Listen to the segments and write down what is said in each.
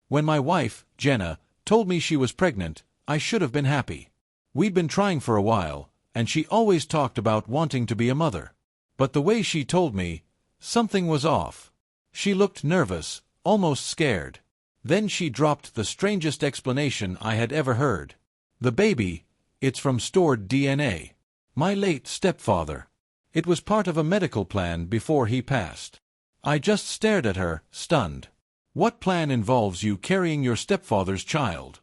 When my wife, Jenna, told me she was pregnant, I should have been happy. We'd been trying for a while, and she always talked about wanting to be a mother. But the way she told me, something was off. She looked nervous, almost scared. Then she dropped the strangest explanation I had ever heard. The baby, it's from stored DNA. My late stepfather. It was part of a medical plan before he passed. I just stared at her, stunned. What plan involves you carrying your stepfather's child?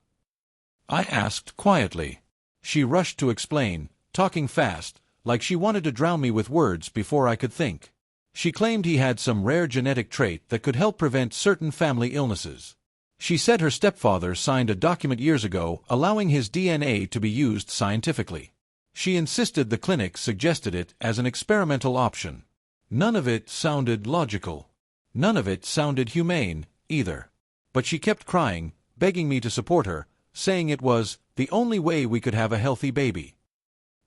I asked quietly. She rushed to explain, talking fast, like she wanted to drown me with words before I could think. She claimed he had some rare genetic trait that could help prevent certain family illnesses. She said her stepfather signed a document years ago allowing his DNA to be used scientifically. She insisted the clinic suggested it as an experimental option. None of it sounded logical. None of it sounded humane, either. But she kept crying, begging me to support her, saying it was the only way we could have a healthy baby.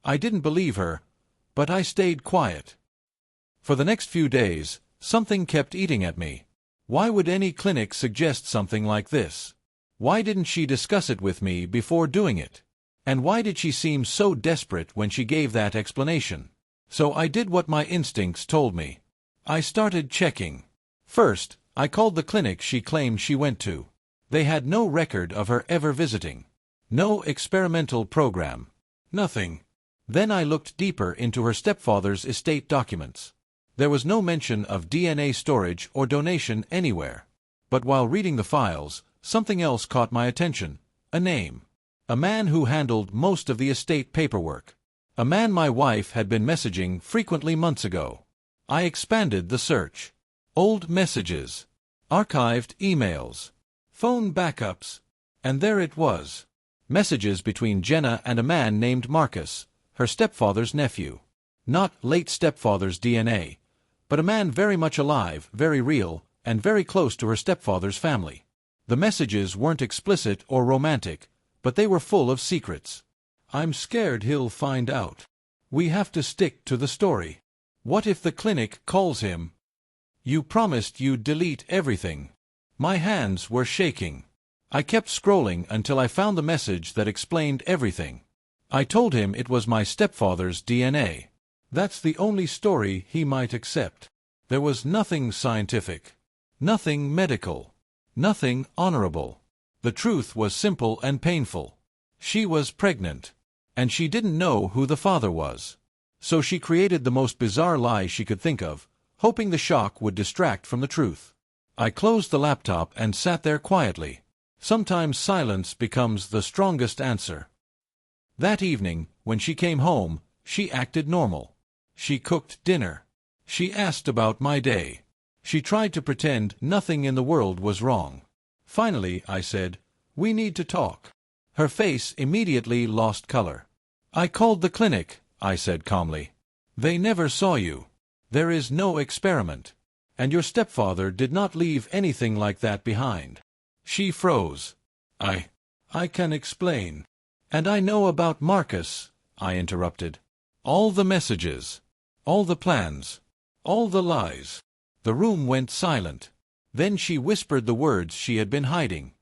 I didn't believe her, but I stayed quiet. For the next few days, something kept eating at me. Why would any clinic suggest something like this? Why didn't she discuss it with me before doing it? And why did she seem so desperate when she gave that explanation? So I did what my instincts told me. I started checking. First, I called the clinic she claimed she went to. They had no record of her ever visiting. No experimental program. Nothing. Then I looked deeper into her stepfather's estate documents. There was no mention of DNA storage or donation anywhere. But while reading the files, something else caught my attention. A name. A man who handled most of the estate paperwork. A man my wife had been messaging frequently months ago. I expanded the search. Old messages. Archived emails. Phone backups. And there it was. Messages between Jenna and a man named Marcus, her stepfather's nephew. Not late stepfather's DNA, but a man very much alive, very real, and very close to her stepfather's family. The messages weren't explicit or romantic, but they were full of secrets. I'm scared he'll find out. We have to stick to the story. What if the clinic calls him? You promised you'd delete everything. My hands were shaking. I kept scrolling until I found the message that explained everything. I told him it was my stepfather's DNA. That's the only story he might accept. There was nothing scientific. Nothing medical. Nothing honorable. The truth was simple and painful. She was pregnant. And she didn't know who the father was. So she created the most bizarre lie she could think of, hoping the shock would distract from the truth. I closed the laptop and sat there quietly. Sometimes silence becomes the strongest answer. That evening, when she came home, she acted normal. She cooked dinner. She asked about my day. She tried to pretend nothing in the world was wrong. Finally, I said, "We need to talk." Her face immediately lost color. "I called the clinic," I said calmly. "They never saw you. There is no experiment. And your stepfather did not leave anything like that behind." She froze. I can explain. And I know about Marcus," I interrupted. "All the messages. All the plans. All the lies." The room went silent. Then she whispered the words she had been hiding.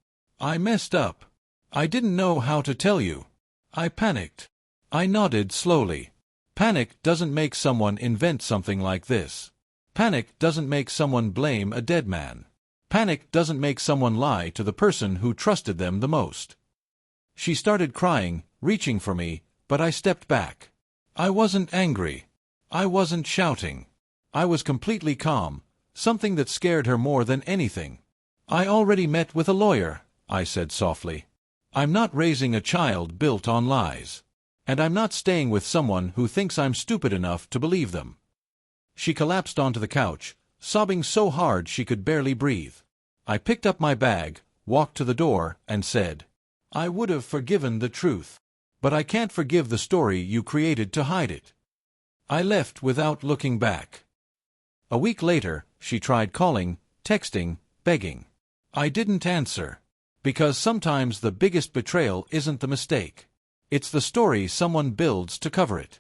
"I messed up. I didn't know how to tell you. I panicked." I nodded slowly. Panic doesn't make someone invent something like this. Panic doesn't make someone blame a dead man. Panic doesn't make someone lie to the person who trusted them the most. She started crying, reaching for me, but I stepped back. I wasn't angry. I wasn't shouting. I was completely calm, something that scared her more than anything. "I already met with a lawyer," I said softly. "I'm not raising a child built on lies. And I'm not staying with someone who thinks I'm stupid enough to believe them." She collapsed onto the couch, sobbing so hard she could barely breathe. I picked up my bag, walked to the door, and said, "I would have forgiven the truth. But I can't forgive the story you created to hide it." I left without looking back. A week later, she tried calling, texting, begging. I didn't answer. Because sometimes the biggest betrayal isn't the mistake. It's the story someone builds to cover it.